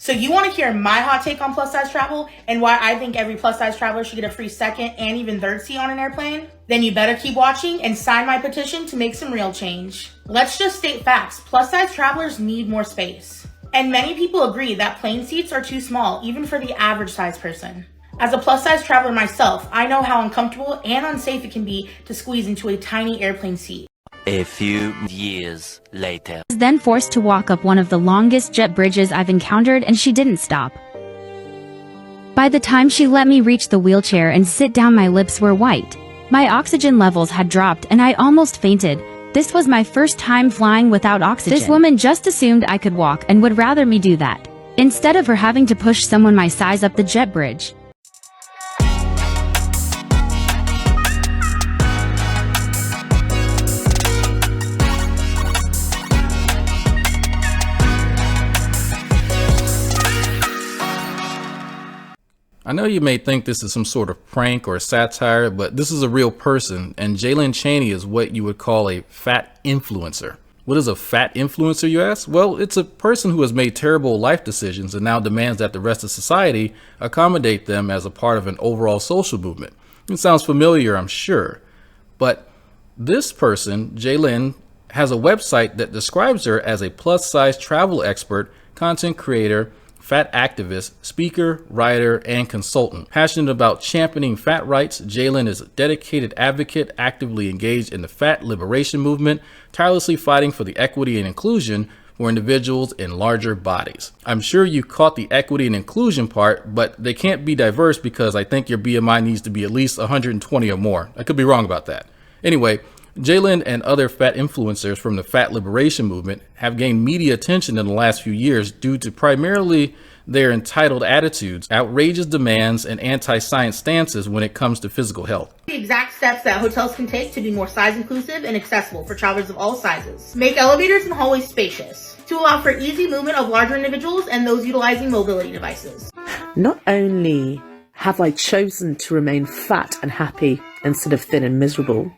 So you want to hear my hot take on plus size travel and why I think every plus size traveler should get a free second and even third seat on an airplane? Then you better keep watching and sign my petition to make some real change. Let's just state facts. Plus size travelers need more space. And many people agree that plane seats are too small, even for the average size person. As a plus size traveler myself, I know how uncomfortable and unsafe it can be to squeeze into a tiny airplane seat. A few years later. I was then forced to walk up one of the longest jet bridges I've encountered, and she didn't stop. By the time she let me reach the wheelchair and sit down, my lips were white. My oxygen levels had dropped and I almost fainted. This was my first time flying without oxygen. This woman just assumed I could walk and would rather me do that, instead of her having to push someone my size up the jet bridge. I know you may think this is some sort of prank or satire, but this is a real person, and Jae'lynn Chaney is what you would call a fat influencer. What is a fat influencer, you ask? Well, it's a person who has made terrible life decisions and now demands that the rest of society accommodate them as a part of an overall social movement. It sounds familiar, I'm sure. But this person, Jae'lynn, has a website that describes her as a plus-size travel expert, content creator, fat activist, speaker, writer, and consultant. Passionate about championing fat rights, Jae'lynn is a dedicated advocate, actively engaged in the fat liberation movement, tirelessly fighting for the equity and inclusion for individuals in larger bodies. I'm sure you caught the equity and inclusion part, but they can't be diverse because I think your BMI needs to be at least 120 or more. I could be wrong about that. Anyway, Jae'lynn and other fat influencers from the fat liberation movement have gained media attention in the last few years due to primarily their entitled attitudes, outrageous demands, and anti-science stances when it comes to physical health. The exact steps that hotels can take to be more size inclusive and accessible for travelers of all sizes. Make elevators and hallways spacious to allow for easy movement of larger individuals and those utilizing mobility devices. Not only have I chosen to remain fat and happy instead of thin and miserable,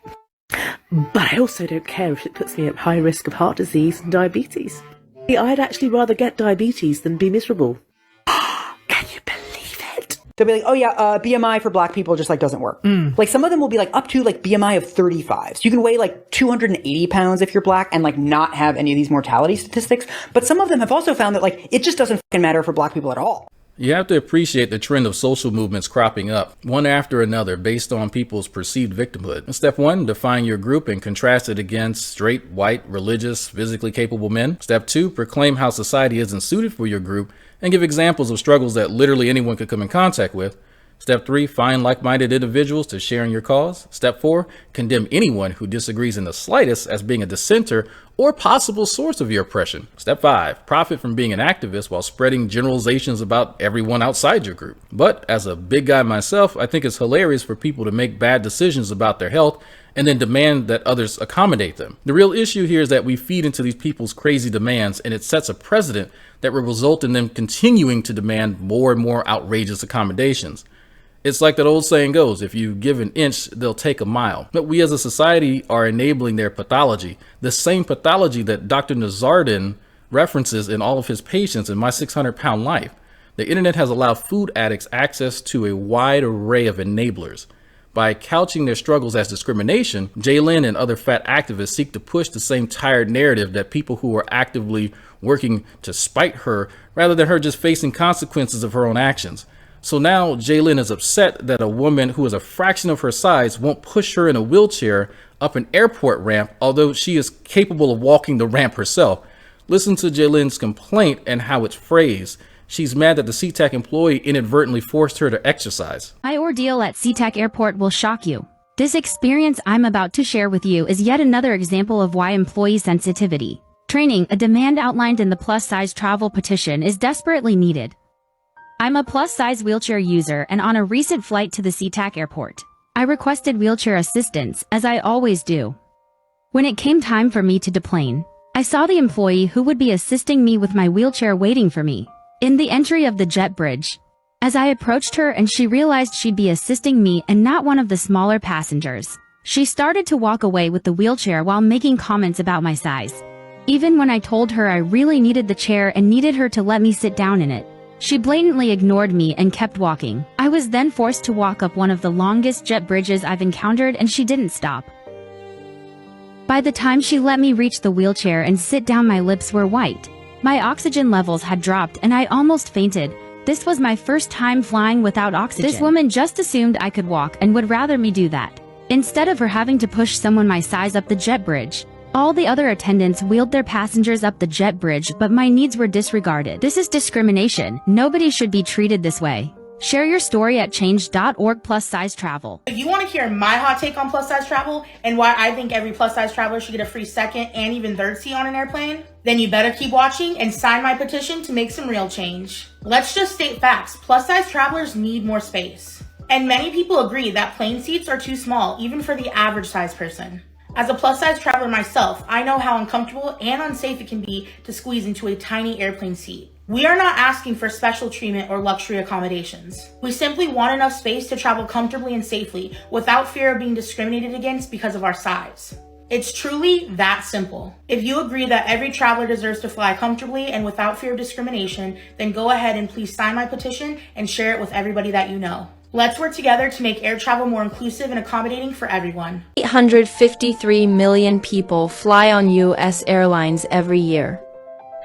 but I also don't care if it puts me at high risk of heart disease and diabetes. I'd actually rather get diabetes than be miserable. Can you believe it? They'll be like, oh yeah, BMI for black people just like doesn't work. Like some of them will be like up to like BMI of 35. So you can weigh like 280 pounds if you're black and like not have any of these mortality statistics. But some of them have also found that like it just doesn't fucking matter for black people at all. You have to appreciate the trend of social movements cropping up, one after another, based on people's perceived victimhood. Step 1, define your group and contrast it against straight, white, religious, physically capable men. Step 2, proclaim how society isn't suited for your group and give examples of struggles that literally anyone could come in contact with. Step 3, find like-minded individuals to share in your cause. Step 4, condemn anyone who disagrees in the slightest as being a dissenter or possible source of your oppression. Step 5, profit from being an activist while spreading generalizations about everyone outside your group. But as a big guy myself, I think it's hilarious for people to make bad decisions about their health and then demand that others accommodate them. The real issue here is that we feed into these people's crazy demands, and it sets a precedent that will result in them continuing to demand more and more outrageous accommodations. It's like that old saying goes, if you give an inch, they'll take a mile. But we as a society are enabling their pathology, the same pathology that Dr. Nazardin references in all of his patients in My 600-Pound Life. The internet has allowed food addicts access to a wide array of enablers. By couching their struggles as discrimination, Jae'lynn and other fat activists seek to push the same tired narrative that people who are actively working to spite her, rather than her just facing consequences of her own actions. So now Jae'lynn is upset that a woman who is a fraction of her size won't push her in a wheelchair up an airport ramp, although she is capable of walking the ramp herself. Listen to Jae'lynn's complaint and how it's phrased. She's mad that the SeaTac employee inadvertently forced her to exercise. My ordeal at SeaTac Airport will shock you. This experience I'm about to share with you is yet another example of why employee sensitivity training, a demand outlined in the plus-size travel petition, is desperately needed. I'm a plus-size wheelchair user, and on a recent flight to the SeaTac Airport, I requested wheelchair assistance, as I always do. When it came time for me to deplane, I saw the employee who would be assisting me with my wheelchair waiting for me in the entry of the jet bridge. As I approached her and she realized she'd be assisting me and not one of the smaller passengers, she started to walk away with the wheelchair while making comments about my size. Even when I told her I really needed the chair and needed her to let me sit down in it, She blatantly ignored me and kept walking. I was then forced to walk up one of the longest jet bridges I've encountered, and she didn't stop. By the time she let me reach the wheelchair and sit down, my lips were white. My oxygen levels had dropped and I almost fainted. This was my first time flying without oxygen. This woman just assumed I could walk and would rather me do that, instead of her having to push someone my size up the jet bridge. All the other attendants wheeled their passengers up the jet bridge, but my needs were disregarded. This is discrimination. Nobody should be treated this way. Share your story at change.org +size travel. If you want to hear my hot take on plus size travel and why I think every plus size traveler should get a free second and even third seat on an airplane, then you better keep watching and sign my petition to make some real change. Let's just state facts. Plus size travelers need more space. And many people agree that plane seats are too small, even for the average size person. As a plus size traveler myself, I know how uncomfortable and unsafe it can be to squeeze into a tiny airplane seat. We are not asking for special treatment or luxury accommodations. We simply want enough space to travel comfortably and safely without fear of being discriminated against because of our size. It's truly that simple. If you agree that every traveler deserves to fly comfortably and without fear of discrimination, then go ahead and please sign my petition and share it with everybody that you know. Let's work together to make air travel more inclusive and accommodating for everyone. 853 million people fly on U.S. airlines every year.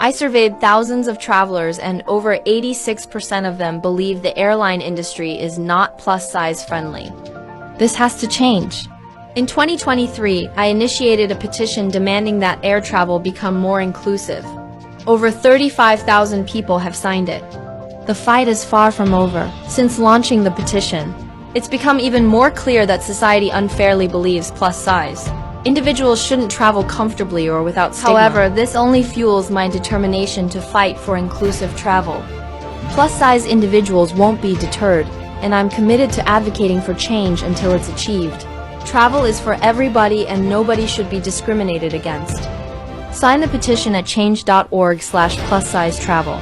I surveyed thousands of travelers, and over 86% of them believe the airline industry is not plus-size friendly. This has to change. In 2023, I initiated a petition demanding that air travel become more inclusive. Over 35,000 people have signed it. The fight is far from over. Since launching the petition, it's become even more clear that society unfairly believes plus size. Individuals shouldn't travel comfortably or without stigma. However, this only fuels my determination to fight for inclusive travel. Plus-size individuals won't be deterred, and I'm committed to advocating for change until it's achieved. Travel is for everybody, and nobody should be discriminated against. Sign the petition at change.org/plus-size travel.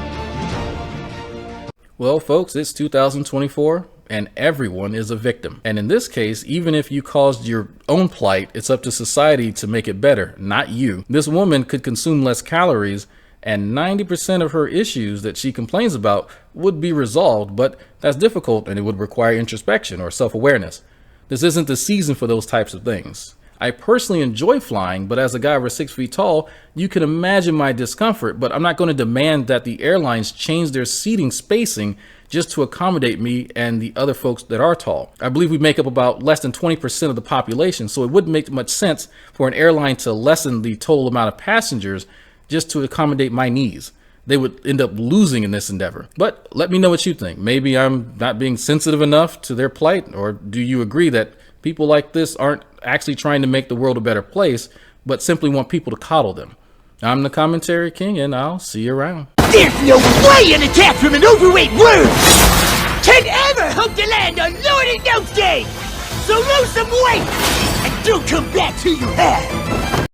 Well, folks, it's 2024. And everyone is a victim. And in this case, even if you caused your own plight, it's up to society to make it better, not you. This woman could consume less calories, and 90% of her issues that she complains about would be resolved, but that's difficult and it would require introspection or self-awareness. This isn't the season for those types of things. I personally enjoy flying, but as a guy over 6 feet tall, you can imagine my discomfort, but I'm not going to demand that the airlines change their seating spacing just to accommodate me and the other folks that are tall. I believe we make up about less than 20% of the population, so it wouldn't make much sense for an airline to lessen the total amount of passengers just to accommodate my needs. They would end up losing in this endeavor. But let me know what you think. Maybe I'm not being sensitive enough to their plight, or do you agree that people like this aren't actually trying to make the world a better place, but simply want people to coddle them? I'm the Commentary King, and I'll see you around. There's no way an attack from an overweight worm can ever hope to land on Lord and Nosegay! So lose some weight and don't come back till you have!